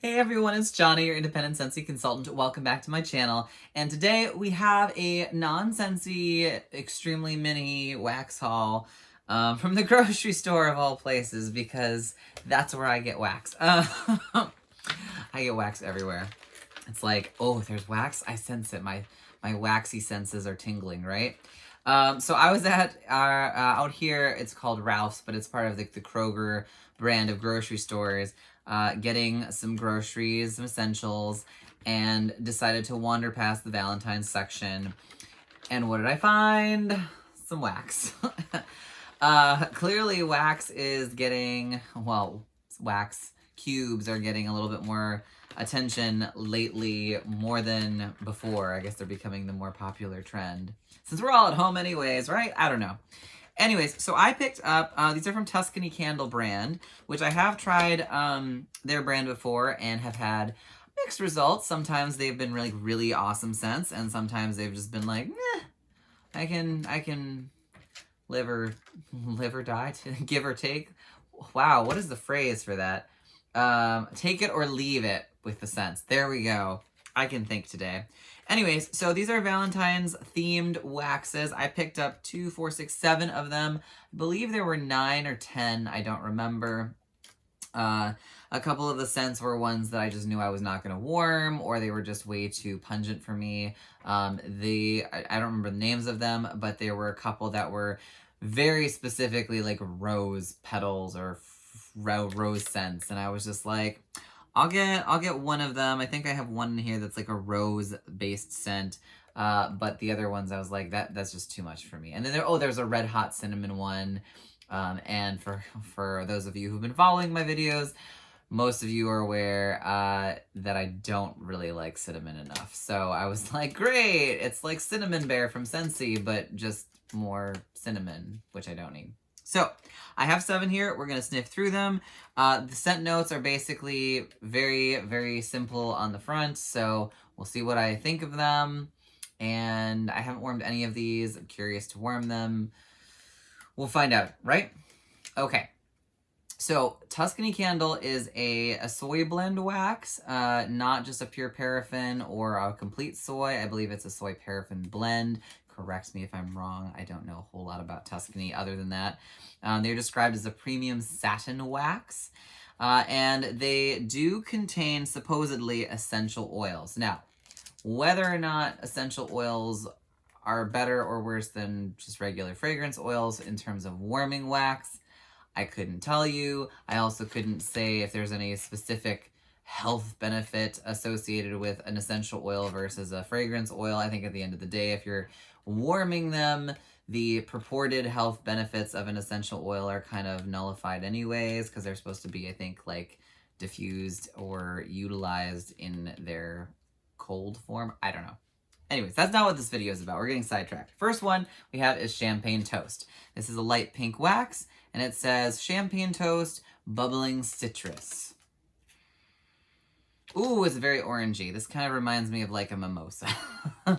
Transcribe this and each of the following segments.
Hey everyone, it's Johnny, your independent Scentsy consultant. Welcome back to my channel. And today we have a non-Scentsy, extremely mini wax haul from the grocery store of all places, because that's where I get wax. I get wax everywhere. It's like, oh, there's wax. I sense it. My waxy senses are tingling, right? So I was at out here. It's called Ralph's, but it's part of the Kroger brand of grocery stores. Getting some groceries, some essentials, and decided to wander past the Valentines section. And what did I find? Some wax. Clearly wax is getting, well, wax cubes are getting a little bit more attention lately, more than before. I guess they're becoming the more popular trend. Since we're all at home anyways, right? I don't know. Anyways, so I picked up, these are from Tuscany Candle brand, which I have tried their brand before and have had mixed results. Sometimes they've been really, really awesome scents, and sometimes they've just been like, meh, I can live or die, to give or take. Wow, what is the phrase for that? Take it or leave it with the scents. There we go. I can think today. Anyways, so these are Valentine's themed waxes. I picked up 2, 4, 6, 7 of them. I believe there were 9 or 10. I don't remember. A couple of the scents were ones that I just knew I was not going to warm, or they were just way too pungent for me. I don't remember the names of them, but there were a couple that were very specifically like rose petals or rose scents, and I was just like, I'll get one of them. I think I have one in here that's like a rose-based scent, but the other ones I was like, that's just too much for me. And then there's a red hot cinnamon one, and for those of you who've been following my videos, most of you are aware that I don't really like cinnamon enough. So I was like, great, it's like Cinnamon Bear from Scentsy, but just more cinnamon, which I don't need. So I have 7 here. We're going to sniff through them. The scent notes are basically very, very simple on the front. So we'll see what I think of them. And I haven't warmed any of these. I'm curious to warm them. We'll find out, right? Okay. So Tuscany Candle is a soy blend wax, not just a pure paraffin or a complete soy. I believe it's a soy paraffin blend. Correct me if I'm wrong. I don't know a whole lot about Tuscany other than that. They're described as a premium satin wax, and they do contain supposedly essential oils. Now, whether or not essential oils are better or worse than just regular fragrance oils in terms of warming wax, I couldn't tell you. I also couldn't say if there's any specific health benefit associated with an essential oil versus a fragrance oil. I think at the end of the day, if you're warming them, the purported health benefits of an essential oil are kind of nullified anyways, because they're supposed to be, I think, like diffused or utilized in their cold form. I don't know. Anyways, that's not what this video is about. We're getting sidetracked. First one we have is Champagne Toast. This is a light pink wax, and it says Champagne Toast, Bubbling Citrus. Ooh, it's very orangey. This kind of reminds me of like a mimosa.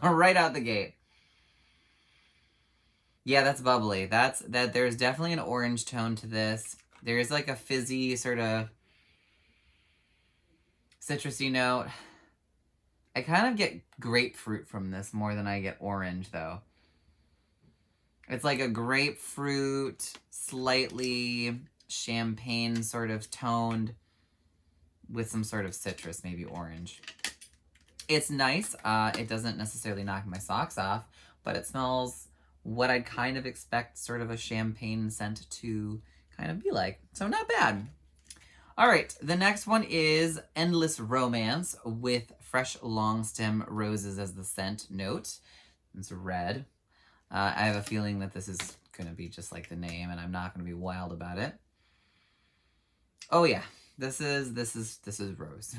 Right out the gate. Yeah, that's bubbly. There's definitely an orange tone to this. There's like a fizzy sort of citrusy note. I kind of get grapefruit from this more than I get orange, though. It's like a grapefruit, slightly champagne sort of toned with some sort of citrus, maybe orange. It's nice. It doesn't necessarily knock my socks off, but it smells what I'd kind of expect sort of a champagne scent to kind of be like. So not bad. All right, the next one is Endless Romance with fresh long stem roses as the scent note. It's red. I have a feeling that this is going to be just like the name, and I'm not going to be wild about it. Oh yeah, this is rose.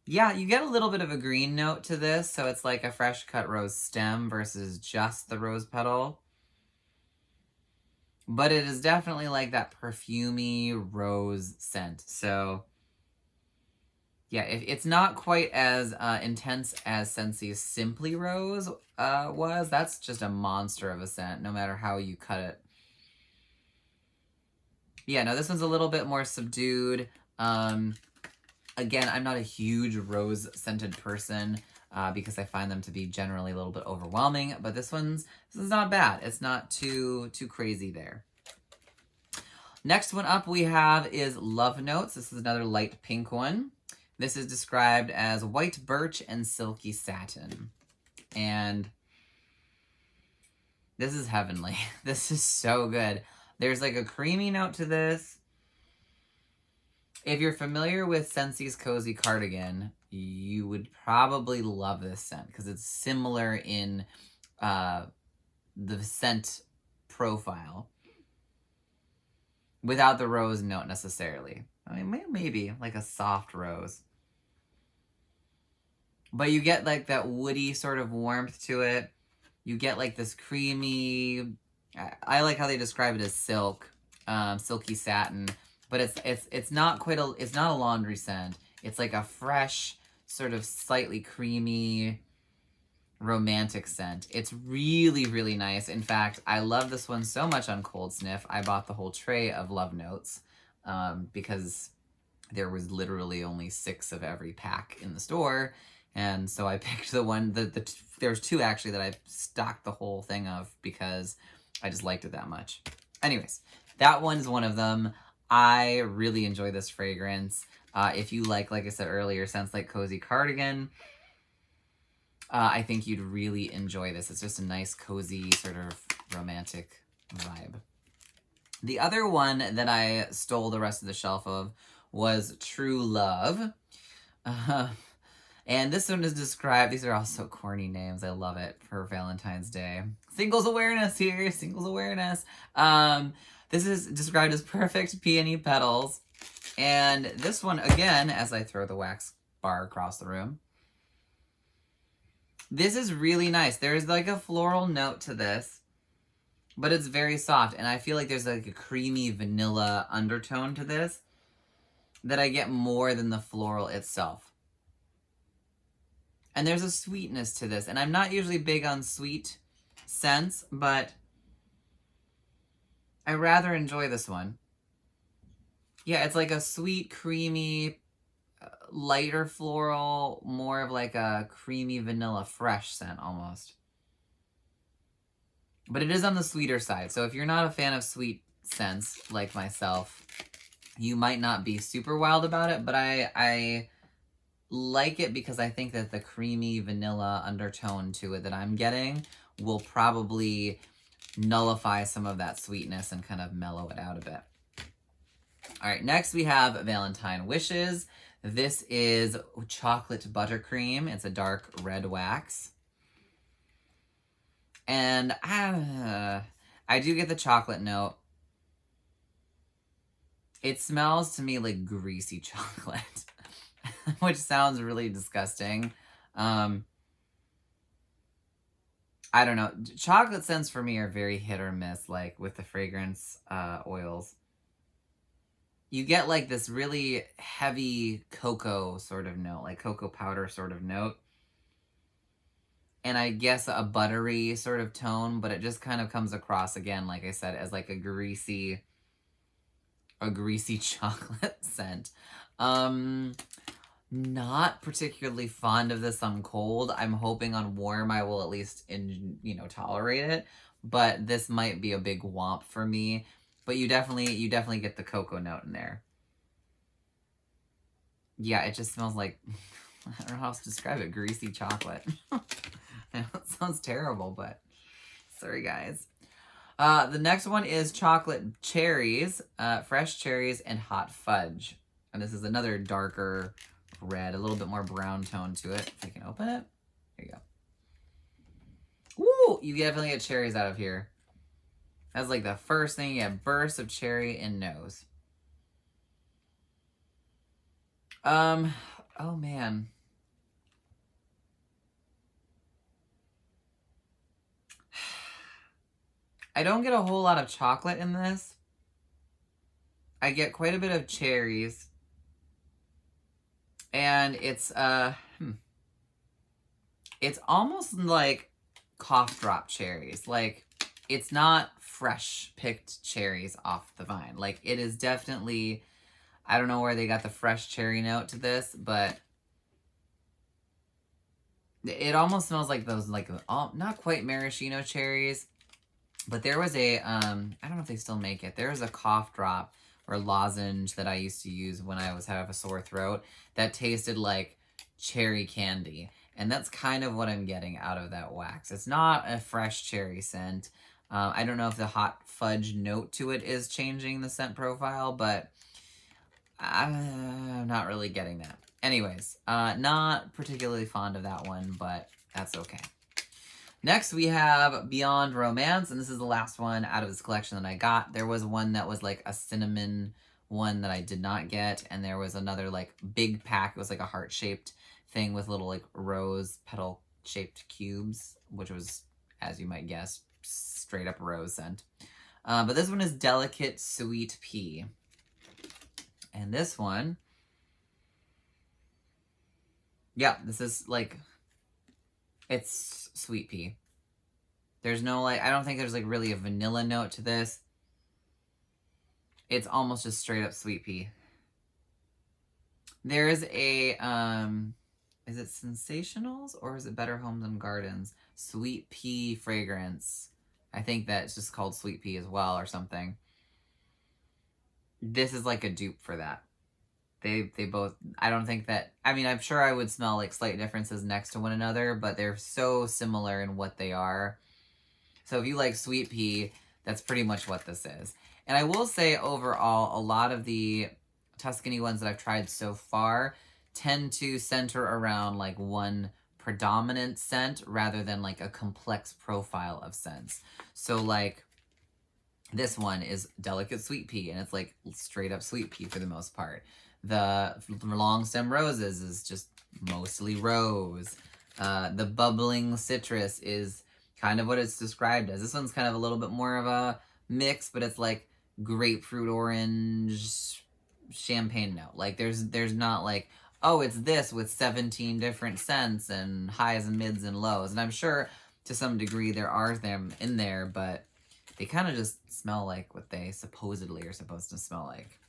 Yeah, you get a little bit of a green note to this, so it's like a fresh cut rose stem versus just the rose petal. But it is definitely like that perfumey rose scent. So yeah, it's not quite as intense as Scentsy's Simply Rose was. That's just a monster of a scent, no matter how you cut it. Yeah, no, this one's a little bit more subdued, Again, I'm not a huge rose scented person because I find them to be generally a little bit overwhelming, but this is not bad. It's not too crazy there. Next one up we have is Love Notes. This is another light pink one. This is described as white birch and silky satin. And this is heavenly. This is so good. There's like a creamy note to this. If you're familiar with Scentsy's Cozy Cardigan, you would probably love this scent because it's similar in the scent profile without the rose note necessarily. I mean, maybe like a soft rose. But you get like that woody sort of warmth to it. You get like this creamy, I like how they describe it as silk, silky satin. But it's not it's not a laundry scent. It's like a fresh, sort of slightly creamy, romantic scent. It's really, really nice. In fact, I love this one so much on Cold Sniff. I bought the whole tray of Love Notes because there was literally only 6 of every pack in the store. And so I picked the one, there's 2 actually that I stocked the whole thing of because I just liked it that much. Anyways, that one's one of them. I really enjoy this fragrance. If you like I said earlier, scents like Cozy Cardigan, I think you'd really enjoy this. It's just a nice, cozy, sort of romantic vibe. The other one that I stole the rest of the shelf of was True Love. And this one is described, these are all so corny names, I love it, for Valentine's Day. Singles awareness here, singles awareness. This is described as perfect peony petals. And this one, again, as I throw the wax bar across the room, this is really nice. There's like a floral note to this, but it's very soft. And I feel like there's like a creamy vanilla undertone to this that I get more than the floral itself. And there's a sweetness to this. And I'm not usually big on sweet scents, but I rather enjoy this one. Yeah, it's like a sweet, creamy, lighter floral, more of like a creamy vanilla fresh scent almost. But it is on the sweeter side. So if you're not a fan of sweet scents like myself, you might not be super wild about it, but I like it because I think that the creamy vanilla undertone to it that I'm getting will probably nullify some of that sweetness and kind of mellow it out a bit. All right, next we have Valentine Wishes. This is chocolate buttercream. It's a dark red wax. And I do get the chocolate note. It smells to me like greasy chocolate, which sounds really disgusting. I don't know. Chocolate scents for me are very hit or miss, like with the fragrance oils. You get like this really heavy cocoa sort of note, like cocoa powder sort of note. And I guess a buttery sort of tone, but it just kind of comes across again, like I said, as like a greasy chocolate scent. Not particularly fond of this on cold. I'm hoping on warm I will at least tolerate it, but this might be a big womp for me. But you definitely get the cocoa note in there. Yeah, it just smells like, I don't know how else to describe it, greasy chocolate. It sounds terrible, but sorry guys. The next one is chocolate cherries, fresh cherries and hot fudge. And this is another darker red, a little bit more brown tone to it. If I can open it. There you go. Woo! You definitely get cherries out of here. That's like the first thing. You have bursts of cherry and nose. Oh man. I don't get a whole lot of chocolate in this. I get quite a bit of cherries. And it's almost like cough drop cherries. Like, it's not fresh picked cherries off the vine. Like, it is definitely I don't know where they got the fresh cherry note to this, but it almost smells like those, like, not quite maraschino cherries, but there was a, I don't know if they still make it. There was a cough drop or lozenge that I used to use when I was having a sore throat that tasted like cherry candy. And that's kind of what I'm getting out of that wax. It's not a fresh cherry scent. I don't know if the hot fudge note to it is changing the scent profile, but I'm not really getting that. Anyways, not particularly fond of that one, but that's okay. Next, we have Beyond Romance, and this is the last one out of this collection that I got. There was one that was like a cinnamon one that I did not get, and there was another like big pack. It was like a heart-shaped thing with little like rose petal-shaped cubes, which was, as you might guess, straight up rose scent. But this one is Delicate Sweet Pea. And this one, yeah, this is like, it's sweet pea. There's no, like, I don't think there's like really a vanilla note to this. It's almost just straight up sweet pea. There is a, is it Sensationals or is it Better Homes and Gardens? Sweet pea fragrance. I think that's just called sweet pea as well or something. This is like a dupe for that. They both, I don't think that, I mean, I'm sure I would smell like slight differences next to one another, but they're so similar in what they are. So if you like sweet pea, that's pretty much what this is. And I will say overall, a lot of the Tuscany ones that I've tried so far tend to center around like one predominant scent rather than like a complex profile of scents. So like this one is Delicate Sweet Pea, and it's like straight up sweet pea for the most part. The Long Stem Roses is just mostly rose. The Bubbling Citrus is kind of what it's described as. This one's kind of a little bit more of a mix, but it's like grapefruit orange champagne note. Like there's not like, oh, it's this with 17 different scents and highs and mids and lows. And I'm sure to some degree there are them in there, but they kind of just smell like what they supposedly are supposed to smell like.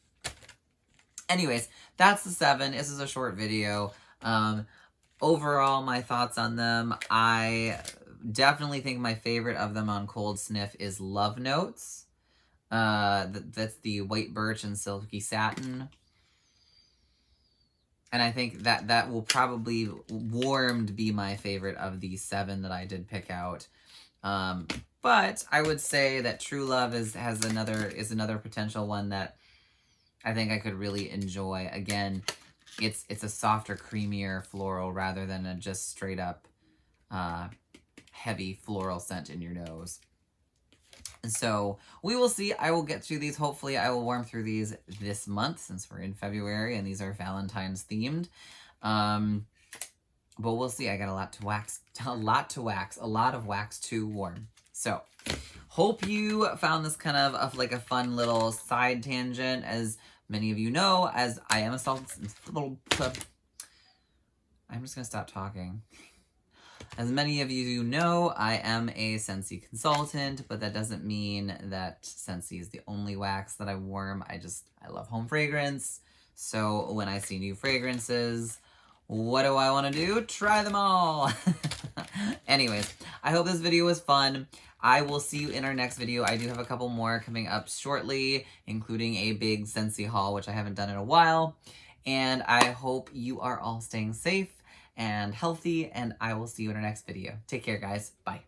Anyways, that's the 7. This is a short video. Overall, my thoughts on them, I definitely think my favorite of them on cold sniff is Love Notes. That's the white birch and silky satin. And I think that will probably warmed be my favorite of the 7 that I did pick out. But I would say that True Love is another potential one that I think I could really enjoy. Again, it's a softer, creamier floral rather than a just straight up heavy floral scent in your nose. And so we will see. I will get through these. Hopefully I will warm through these this month since we're in February and these are Valentine's themed. But we'll see. I got a lot of wax to warm. So hope you found this kind of like a fun little side tangent. As many of you know, as I am a I'm just gonna stop talking. As many of you know, I am a Scentsy consultant, but that doesn't mean that Scentsy is the only wax that I warm. I love home fragrance. So when I see new fragrances, what do I want to do? Try them all. Anyways, I hope this video was fun. I will see you in our next video. I do have a couple more coming up shortly, including a big Scentsy haul, which I haven't done in a while. And I hope you are all staying safe and healthy, and I will see you in our next video. Take care, guys. Bye.